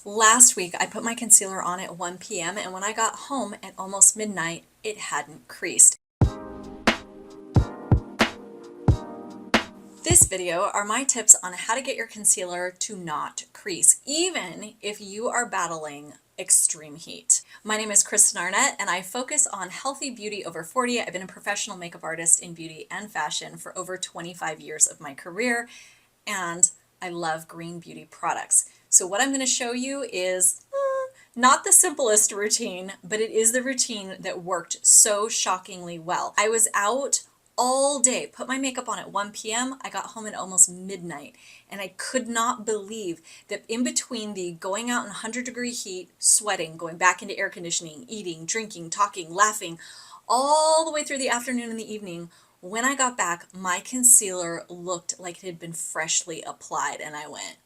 Last week, I put my concealer on at 1 p.m. and when I got home at almost midnight, it hadn't creased. This video are my tips on how to get your concealer to not crease, even if you are battling extreme heat. My name is Kristen Arnett and I focus on healthy beauty over 40. I've been a professional makeup artist in beauty and fashion for over 25 years of my career, and I love green beauty products. So what I'm going to show you is not the simplest routine, but it is the routine that worked so shockingly well. I was out all day, put my makeup on at 1 p.m. I got home at almost midnight, and I could not believe that in between the going out in 100-degree heat, sweating, going back into air conditioning, eating, drinking, talking, laughing, all the way through the afternoon and the evening, when I got back, my concealer looked like it had been freshly applied, and I went,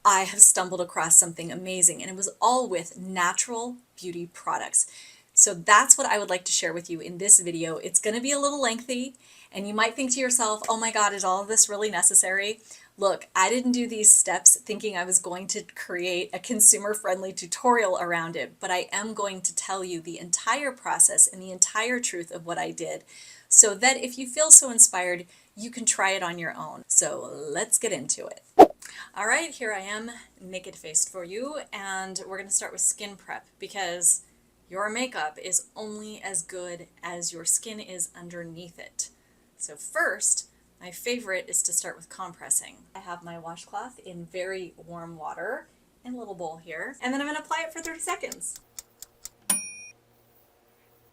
I have stumbled across something amazing, and it was all with natural beauty products. So that's what I would like to share with you in this video. It's going to be a little lengthy, and you might think to yourself, oh my God, is all of this really necessary? Look, I didn't do these steps thinking I was going to create a consumer-friendly tutorial around it, but I am going to tell you the entire process and the entire truth of what I did, so that if you feel so inspired, you can try it on your own. So let's get into it. All right, here I am, naked faced for you, and we're going to start with skin prep because your makeup is only as good as your skin is underneath it. So first, my favorite is to start with compressing. I have my washcloth in very warm water in a little bowl here, and then I'm going to apply it for 30 seconds.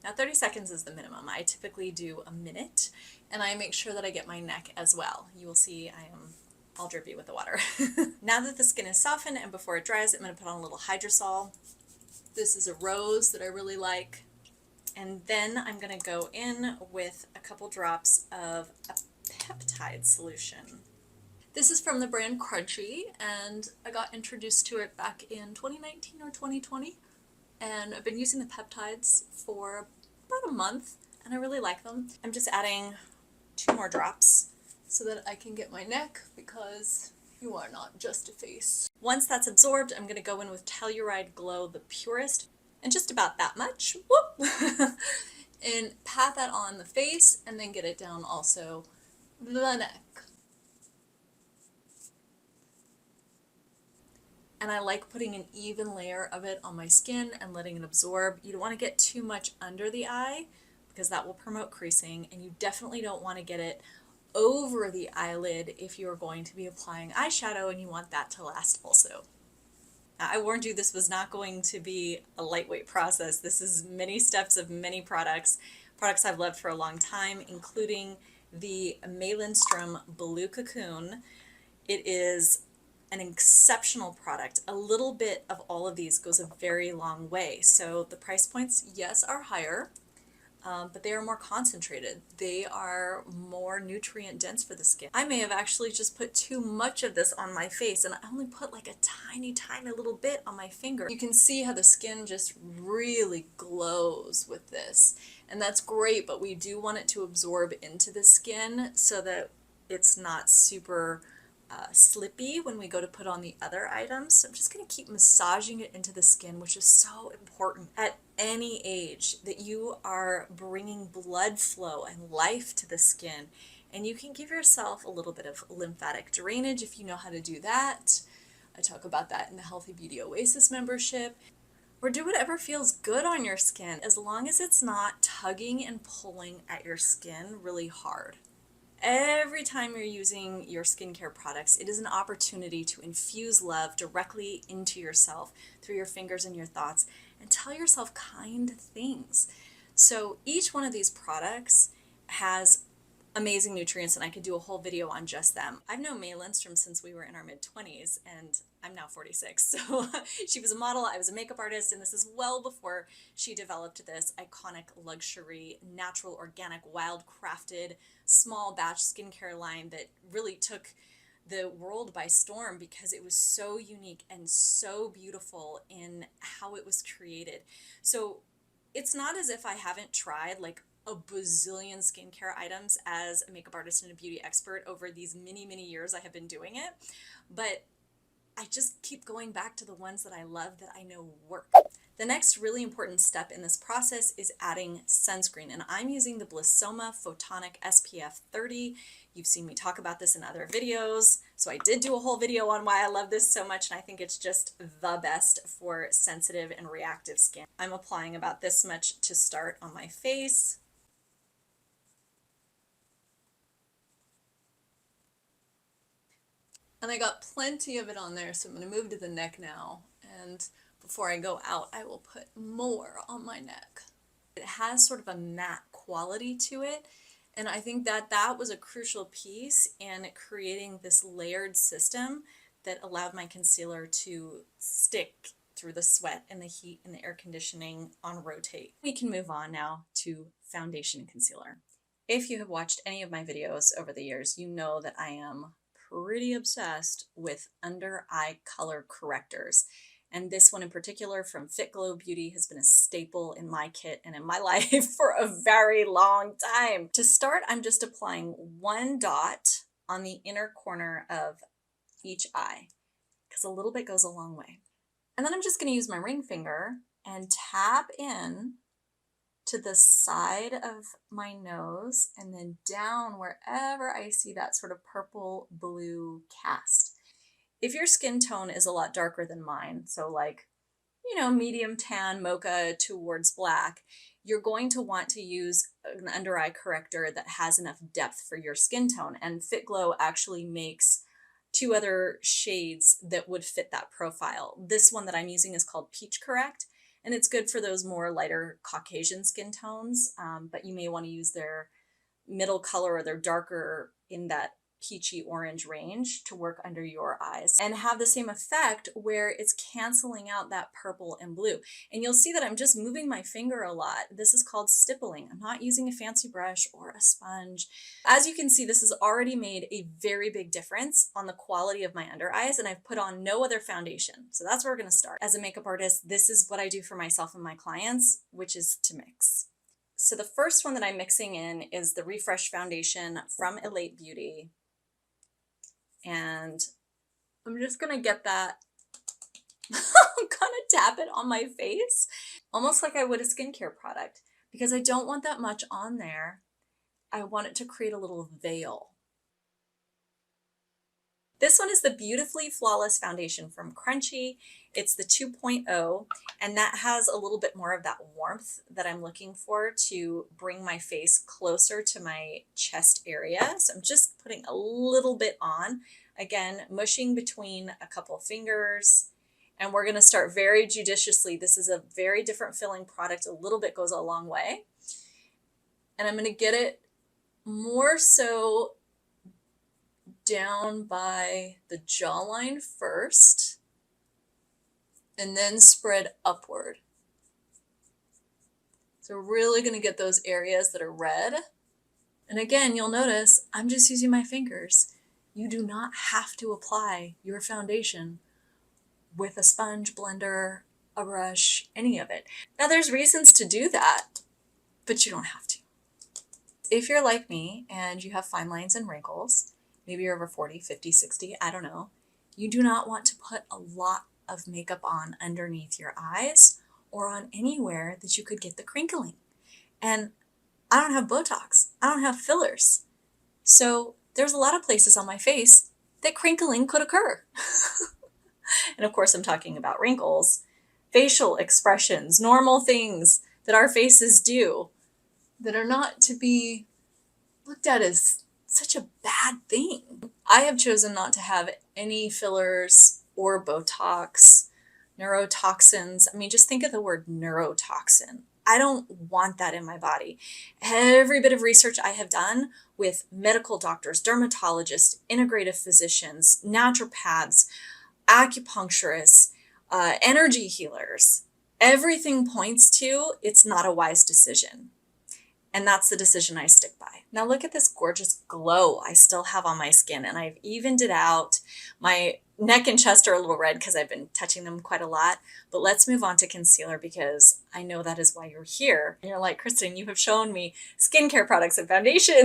Now 30 seconds is the minimum. I typically do a minute, and I make sure that I get my neck as well. You will see I am all drippy with the water. Now that the skin is softened and before it dries, I'm going to put on a little hydrosol. This is a rose that I really like. And then I'm going to go in with a couple drops of a peptide solution. This is from the brand Crunchy, and I got introduced to it back in 2019 or 2020. And I've been using the peptides for about a month, and I really like them. I'm just adding 2 more drops so that I can get my neck, because you are not just a face. Once that's absorbed, I'm going to go in with Telluride Glow the Purest, and just about that much, whoop, and pat that on the face, and then get it down also the neck. And I like putting an even layer of it on my skin and letting it absorb. You don't want to get too much under the eye because that will promote creasing, and you definitely don't want to get it over the eyelid if you're going to be applying eyeshadow and you want that to last also. Now, I warned you this was not going to be a lightweight process. This is many steps of many products I've loved for a long time, including the May Lindstrom Blue Cocoon. It is an exceptional product. A little bit of all of these goes a very long way. So the price points, yes, are higher, but they are more concentrated. They are more nutrient dense for the skin. I may have actually just put too much of this on my face, and I only put like a tiny little bit on my finger. You can see how the skin just really glows with this, and that's great, but we do want it to absorb into the skin so that it's not super slippy when we go to put on the other items. So I'm just going to keep massaging it into the skin, which is so important at any age, that you are bringing blood flow and life to the skin, and you can give yourself a little bit of lymphatic drainage if you know how to do that. I talk about that in the Healthy Beauty Oasis membership. Or do whatever feels good on your skin, as long as it's not tugging and pulling at your skin really hard. Every time you're using your skincare products, it is an opportunity to infuse love directly into yourself through your fingers and your thoughts, and tell yourself kind things. So each one of these products has amazing nutrients, and I could do a whole video on just them. I've known May Lindstrom since we were in our mid-20s, and I'm now 46. So she was a model, I was a makeup artist, and this is well before she developed this iconic luxury, natural, organic, wild crafted, small batch skincare line that really took the world by storm because it was so unique and so beautiful in how it was created. So it's not as if I haven't tried like a bazillion skincare items as a makeup artist and a beauty expert over these many years I have been doing it, but I just keep going back to the ones that I love that I know work. The next really important step in this process is adding sunscreen, and I'm using the Blissoma Photonic SPF 30. You've seen me talk about this in other videos, so I did do a whole video on why I love this so much, and I think it's just the best for sensitive and reactive skin. I'm applying about this much to start on my face. And I got plenty of it on there, so I'm going to move to the neck now. And before I go out, I will put more on my neck. It has sort of a matte quality to it, and I think that that was a crucial piece in creating this layered system that allowed my concealer to stick through the sweat and the heat and the air conditioning on rotate. We can move on now to foundation and concealer. If you have watched any of my videos over the years, you know that I am pretty obsessed with under eye color correctors. And this one in particular from Fit Glow Beauty has been a staple in my kit and in my life for a very long time. To start, I'm just applying one dot on the inner corner of each eye, because a little bit goes a long way. And then I'm just going to use my ring finger and tap in to the side of my nose and then down wherever I see that sort of purple blue cast. If your skin tone is a lot darker than mine, so like, you know, medium tan, mocha towards black, you're going to want to use an under eye corrector that has enough depth for your skin tone. And Fit Glow actually makes two other shades that would fit that profile. This one that I'm using is called Peach Correct, and it's good for those more lighter Caucasian skin tones, but you may want to use their middle color or their darker in that peachy orange range to work under your eyes and have the same effect where it's canceling out that purple and blue. And you'll see that I'm just moving my finger a lot. This is called stippling. I'm not using a fancy brush or a sponge. As you can see, this has already made a very big difference on the quality of my under eyes, and I've put on no other foundation. So that's where we're going to start. As a makeup artist, this is what I do for myself and my clients, which is to mix. So the first one that I'm mixing in is the Refresh Foundation from Elate Beauty. And I'm just gonna get that, I'm gonna tap it on my face, almost like I would a skincare product, because I don't want that much on there. I want it to create a little veil. This one is the Beautifully Flawless Foundation from Crunchy. It's the 2.0, and that has a little bit more of that warmth that I'm looking for to bring my face closer to my chest area. So I'm just putting a little bit on, again, mushing between a couple of fingers, and we're gonna start very judiciously. This is a very different filling product. A little bit goes a long way. And I'm gonna get it more so down by the jawline first, and then spread upward. So we're really going to get those areas that are red. And again, you'll notice I'm just using my fingers. You do not have to apply your foundation with a sponge, blender, a brush, any of it. Now there's reasons to do that, but you don't have to. If you're like me and you have fine lines and wrinkles, maybe you're over 40, 50, 60, I don't know, you do not want to put a lot of makeup on underneath your eyes or on anywhere that you could get the crinkling. And I don't have Botox. I don't have fillers. So there's a lot of places on my face that crinkling could occur. And of course, I'm talking about wrinkles, facial expressions, normal things that our faces do that are not to be looked at as such a bad thing. I have chosen not to have any fillers or Botox, neurotoxins. I mean, just think of the word neurotoxin. I don't want that in my body. Every bit of research I have done with medical doctors, dermatologists, integrative physicians, naturopaths, acupuncturists, energy healers, everything points to it's not a wise decision. And that's the decision I stick by. Now look at this gorgeous glow I still have on my skin, and I've evened it out. My neck and chest are a little red because I've been touching them quite a lot, but let's move on to concealer because I know that is why you're here. And you're like, Kristen, you have shown me skincare products and foundation,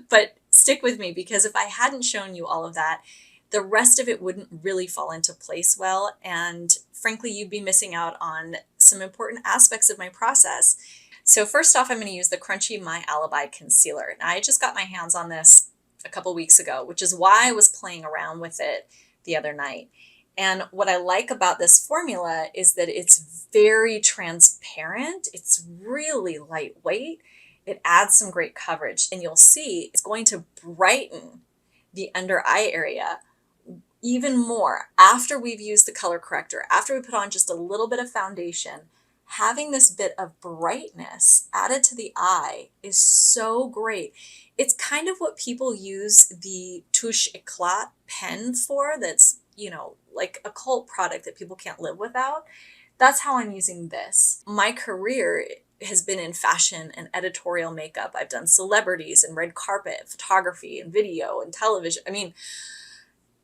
but stick with me because if I hadn't shown you all of that, the rest of it wouldn't really fall into place well. And frankly, you'd be missing out on some important aspects of my process. So first off, I'm going to use the Crunchy My Alibi Concealer. Now, I just got my hands on this a couple weeks ago, which is why I was playing around with it the other night. And what I like about this formula is that it's very transparent. It's really lightweight. It adds some great coverage, and you'll see it's going to brighten the under eye area even more after we've used the color corrector, after we put on just a little bit of foundation. Having this bit of brightness added to the eye is so great. It's kind of what people use the Touche Eclat pen for, that's, you know, like a cult product that people can't live without. That's how I'm using this. My career has been in fashion and editorial makeup. I've done celebrities and red carpet, photography and video and television. I mean,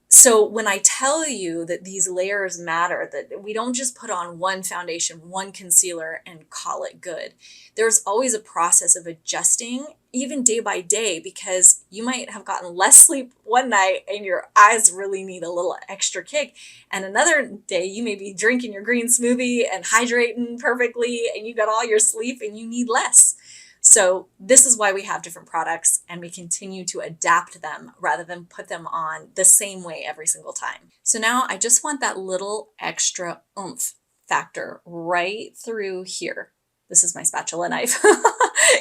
so when I tell you that these layers matter, that we don't just put on one foundation, one concealer and call it good. There's always a process of adjusting, even day by day, because you might have gotten less sleep one night and your eyes really need a little extra kick. And another day you may be drinking your green smoothie and hydrating perfectly and you got all your sleep and you need less. So this is why we have different products, and we continue to adapt them rather than put them on the same way every single time. So now I just want that little extra oomph factor right through here. This is my spatula knife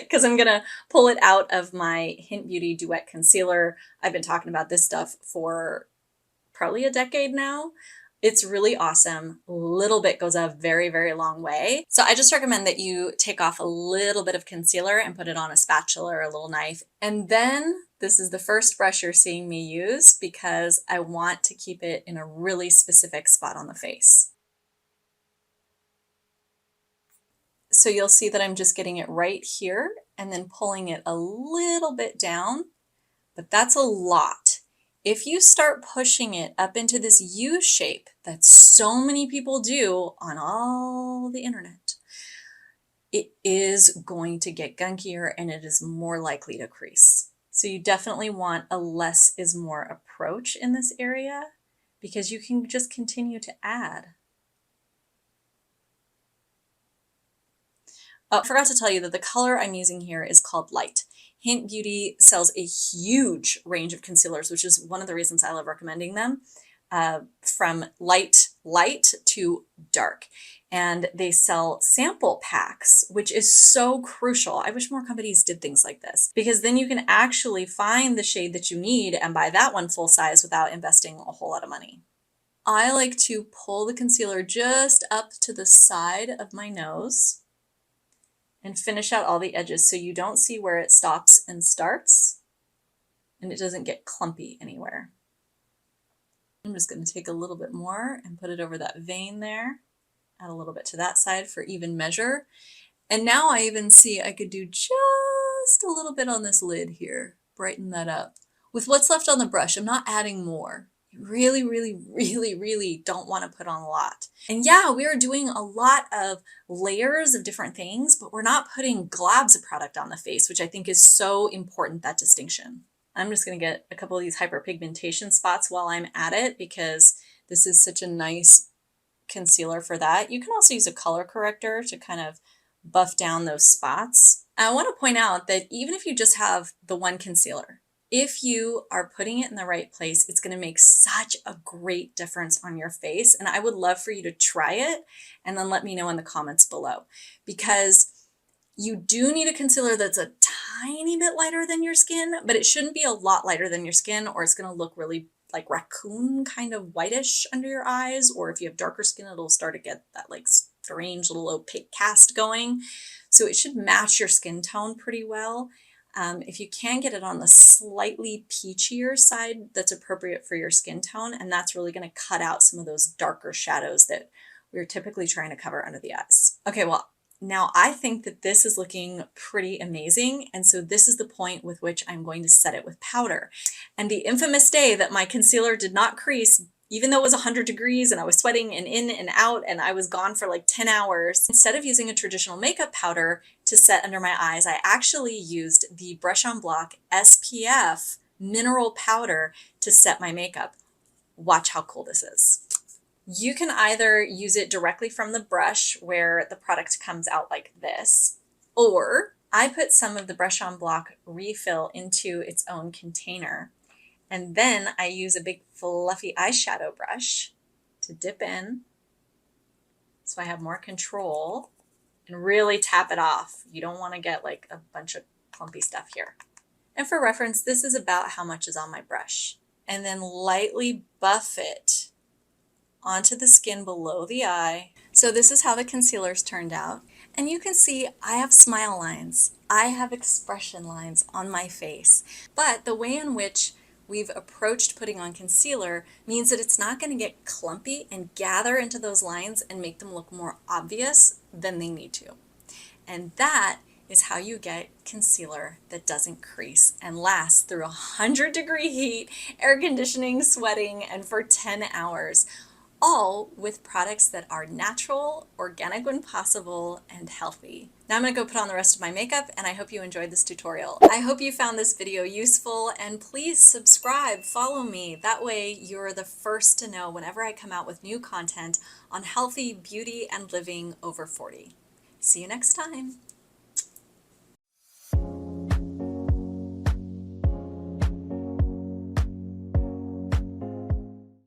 because I'm going to pull it out of my Hint Beauty Duet Concealer. I've been talking about this stuff for probably a decade now. It's really awesome. A little bit goes a very, very long way. So I just recommend that you take off a little bit of concealer and put it on a spatula or a little knife. And then this is the first brush you're seeing me use because I want to keep it in a really specific spot on the face. So you'll see that I'm just getting it right here and then pulling it a little bit down, but that's a lot. If you start pushing it up into this U shape that so many people do on all the internet, it is going to get gunkier and it is more likely to crease. So you definitely want a less is more approach in this area because you can just continue to add. Oh, I forgot to tell you that the color I'm using here is called Light. Hint Beauty sells a huge range of concealers, which is one of the reasons I love recommending them, from light to dark. And they sell sample packs, which is so crucial. I wish more companies did things like this, because then you can actually find the shade that you need and buy that one full size without investing a whole lot of money. I like to pull the concealer just up to the side of my nose and finish out all the edges so you don't see where it stops and starts and it doesn't get clumpy anywhere. I'm just going to take a little bit more and put it over that vein there, add a little bit to that side for even measure. And now I even see I could do just a little bit on this lid here, brighten that up. With what's left on the brush, I'm not adding more. Really, really, really, really don't want to put on a lot. And yeah, we are doing a lot of layers of different things, but we're not putting globs of product on the face, which I think is so important, that distinction. I'm just going to get a couple of these hyperpigmentation spots while I'm at it because this is such a nice concealer for that. You can also use a color corrector to kind of buff down those spots. I want to point out that even if you just have the one concealer, if you are putting it in the right place, it's going to make such a great difference on your face. And I would love for you to try it and then let me know in the comments below, because you do need a concealer that's a tiny bit lighter than your skin, but it shouldn't be a lot lighter than your skin or it's going to look really like raccoon kind of whitish under your eyes. Or if you have darker skin, it'll start to get that like strange little opaque cast going. So it should match your skin tone pretty well. If you can get it on the slightly peachier side, that's appropriate for your skin tone. And that's really going to cut out some of those darker shadows that we're typically trying to cover under the eyes. Okay, well, now I think that this is looking pretty amazing. And so this is the point with which I'm going to set it with powder. And the infamous day that my concealer did not crease, even though it was 100 degrees and I was sweating and in and out and I was gone for like 10 hours, instead of using a traditional makeup powder to set under my eyes, I actually used the Brush on Block SPF mineral powder to set my makeup. Watch how cool this is. You can either use it directly from the brush where the product comes out like this, or I put some of the Brush on Block refill into its own container. And then I use a big fluffy eyeshadow brush to dip in so I have more control and really tap it off. You don't want to get like a bunch of clumpy stuff here. And for reference, this is about how much is on my brush. And then lightly buff it onto the skin below the eye. So this is how the concealer's turned out. And you can see I have smile lines. I have expression lines on my face. But the way in which we've approached putting on concealer means that it's not going to get clumpy and gather into those lines and make them look more obvious than they need to. And that is how you get concealer that doesn't crease and lasts through 100-degree heat, air conditioning, sweating, and for 10 hours. All with products that are natural, organic when possible, and healthy. Now I'm going to go put on the rest of my makeup, and I hope you enjoyed this tutorial. I hope you found this video useful, and please subscribe, follow me. That way you're the first to know whenever I come out with new content on healthy beauty and living over 40. See you next time.